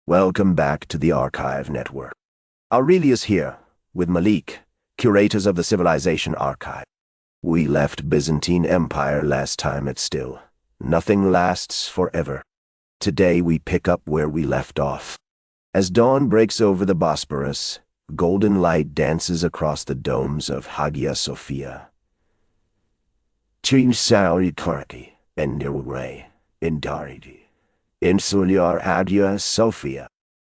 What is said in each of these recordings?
Welcome back to the Archive Network. Aurelius here, with Malik, curators of the Civilization Archive. We left Byzantine Empire last time at Still. Nothing lasts forever. Today we pick up where we left off. As dawn breaks over the Bosporus, golden light dances across the domes of Hagia Sophia. Cinsari Turkey, Endirway, Indaridi. Insular Hagia Sophia.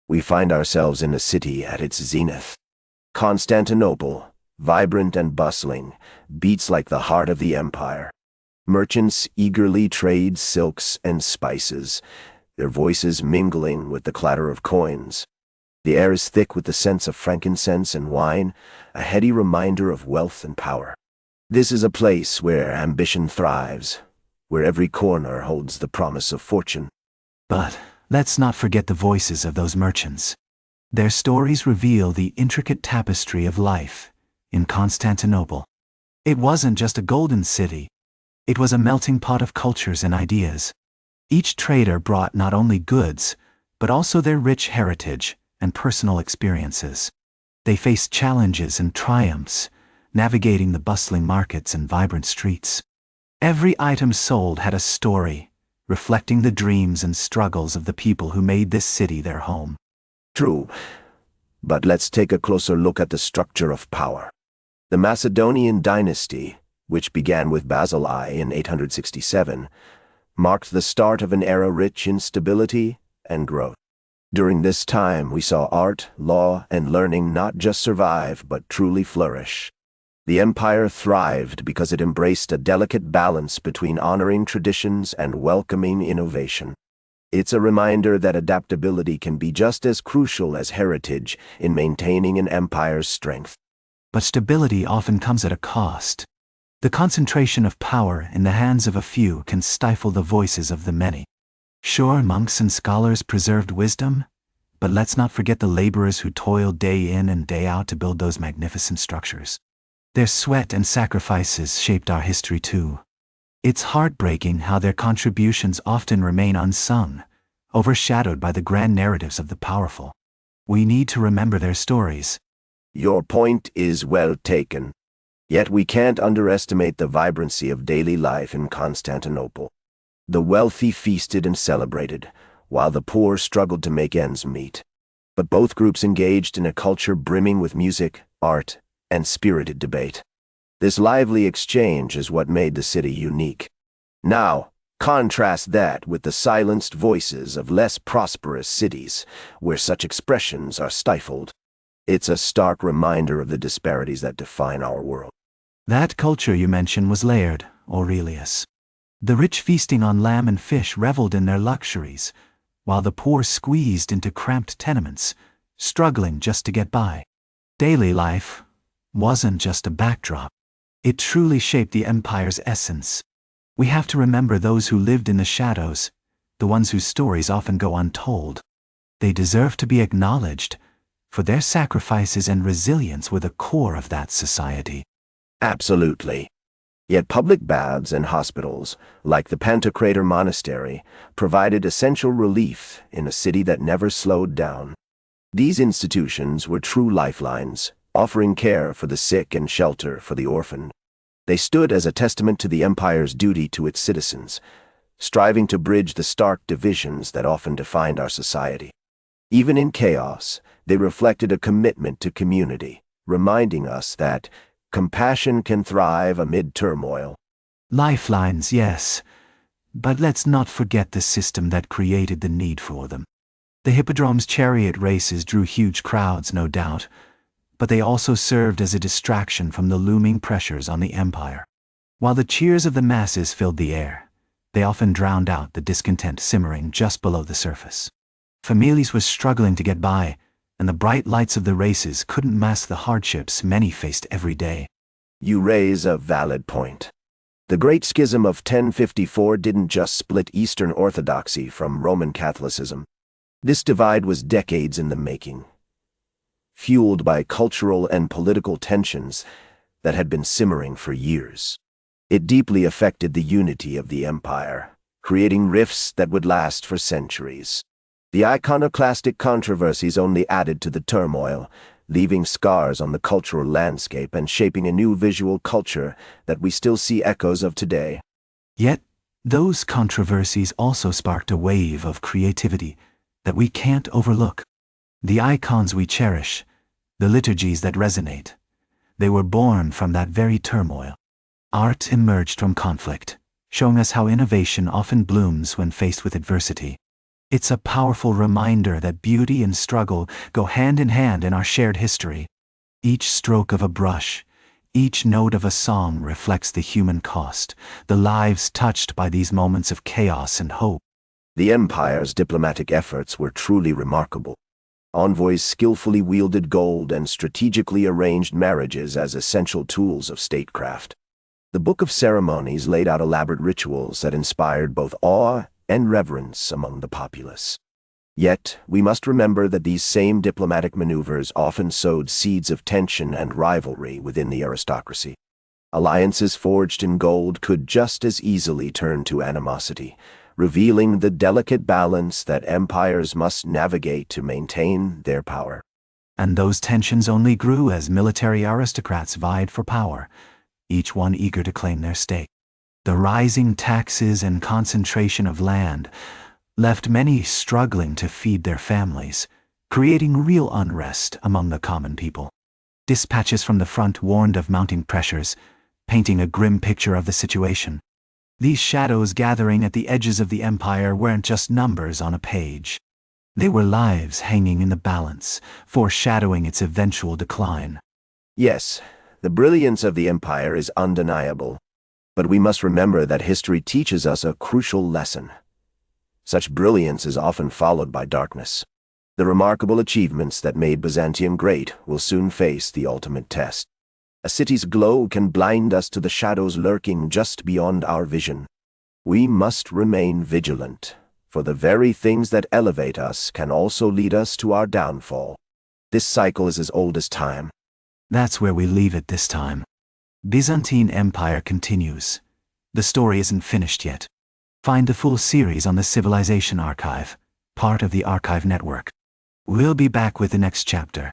We find ourselves in a city at its zenith. Constantinople, vibrant and bustling, beats like the heart of the empire. Merchants eagerly trade silks and spices, their voices mingling with the clatter of coins. The air is thick with the scents of frankincense and wine, a heady reminder of wealth and power. This is a place where ambition thrives, where every corner holds the promise of fortune. But let's not forget the voices of those merchants. Their stories reveal the intricate tapestry of life in Constantinople. It wasn't just a golden city. It was a melting pot of cultures and ideas. Each trader brought not only goods, but also their rich heritage and personal experiences. They faced challenges and triumphs, navigating the bustling markets and vibrant streets. Every item sold had a story, reflecting the dreams and struggles of the people who made this city their home. True, but let's take a closer look at the structure of power. The Macedonian dynasty, which began with Basil I in 867, marked the start of an era rich in stability and growth. During this time, we saw art, law, and learning not just survive, but truly flourish. The empire thrived because it embraced a delicate balance between honoring traditions and welcoming innovation. It's a reminder that adaptability can be just as crucial as heritage in maintaining an empire's strength. But stability often comes at a cost. The concentration of power in the hands of a few can stifle the voices of the many. Sure, monks and scholars preserved wisdom, but let's not forget the laborers who toiled day in and day out to build those magnificent structures. Their sweat and sacrifices shaped our history too. It's heartbreaking how their contributions often remain unsung, overshadowed by the grand narratives of the powerful. We need to remember their stories. Your point is well taken. Yet we can't underestimate the vibrancy of daily life in Constantinople. The wealthy feasted and celebrated, while the poor struggled to make ends meet. But both groups engaged in a culture brimming with music, art, and spirited debate. This lively exchange is what made the city unique. Now, contrast that with the silenced voices of less prosperous cities, where such expressions are stifled. It's a stark reminder of the disparities that define our world. That culture you mentioned was layered, Aurelius. The rich feasting on lamb and fish reveled in their luxuries, while the poor squeezed into cramped tenements, struggling just to get by. Daily life wasn't just a backdrop. It truly shaped the empire's essence. We have to remember those who lived in the shadows, the ones whose stories often go untold. They deserve to be acknowledged, for their sacrifices and resilience were the core of that society. Absolutely. Yet public baths and hospitals, like the Pantocrator Monastery, provided essential relief in a city that never slowed down. These institutions were true lifelines, offering care for the sick and shelter for the orphaned. They stood as a testament to the empire's duty to its citizens, striving to bridge the stark divisions that often defined our society. Even in chaos, they reflected a commitment to community, reminding us that compassion can thrive amid turmoil. Lifelines, yes, but let's not forget the system that created the need for them. The Hippodrome's chariot races drew huge crowds, no doubt, but they also served as a distraction from the looming pressures on the empire. While the cheers of the masses filled the air, they often drowned out the discontent simmering just below the surface. Families were struggling to get by, and the bright lights of the races couldn't mask the hardships many faced every day. You raise a valid point. The Great Schism of 1054 didn't just split Eastern Orthodoxy from Roman Catholicism. This divide was decades in the making, fueled by cultural and political tensions that had been simmering for years. It deeply affected the unity of the empire, creating rifts that would last for centuries. The iconoclastic controversies only added to the turmoil, leaving scars on the cultural landscape and shaping a new visual culture that we still see echoes of today. Yet, those controversies also sparked a wave of creativity that we can't overlook. The icons we cherish, the liturgies that resonate, they were born from that very turmoil. Art emerged from conflict, showing us how innovation often blooms when faced with adversity. It's a powerful reminder that beauty and struggle go hand in hand in our shared history. Each stroke of a brush, each note of a song reflects the human cost, the lives touched by these moments of chaos and hope. The empire's diplomatic efforts were truly remarkable. Envoys skillfully wielded gold and strategically arranged marriages as essential tools of statecraft. The Book of Ceremonies laid out elaborate rituals that inspired both awe and reverence among the populace. Yet, we must remember that these same diplomatic maneuvers often sowed seeds of tension and rivalry within the aristocracy. Alliances forged in gold could just as easily turn to animosity, revealing the delicate balance that empires must navigate to maintain their power. And those tensions only grew as military aristocrats vied for power, each one eager to claim their stake. The rising taxes and concentration of land left many struggling to feed their families, creating real unrest among the common people. Dispatches from the front warned of mounting pressures, painting a grim picture of the situation. These shadows gathering at the edges of the empire weren't just numbers on a page. They were lives hanging in the balance, foreshadowing its eventual decline. Yes, the brilliance of the empire is undeniable, but we must remember that history teaches us a crucial lesson. Such brilliance is often followed by darkness. The remarkable achievements that made Byzantium great will soon face the ultimate test. A city's glow can blind us to the shadows lurking just beyond our vision. We must remain vigilant, for the very things that elevate us can also lead us to our downfall. This cycle is as old as time. That's where we leave it this time. Byzantine Empire continues. The story isn't finished yet. Find the full series on the Civilization Archive, part of the Archive Network. We'll be back with the next chapter.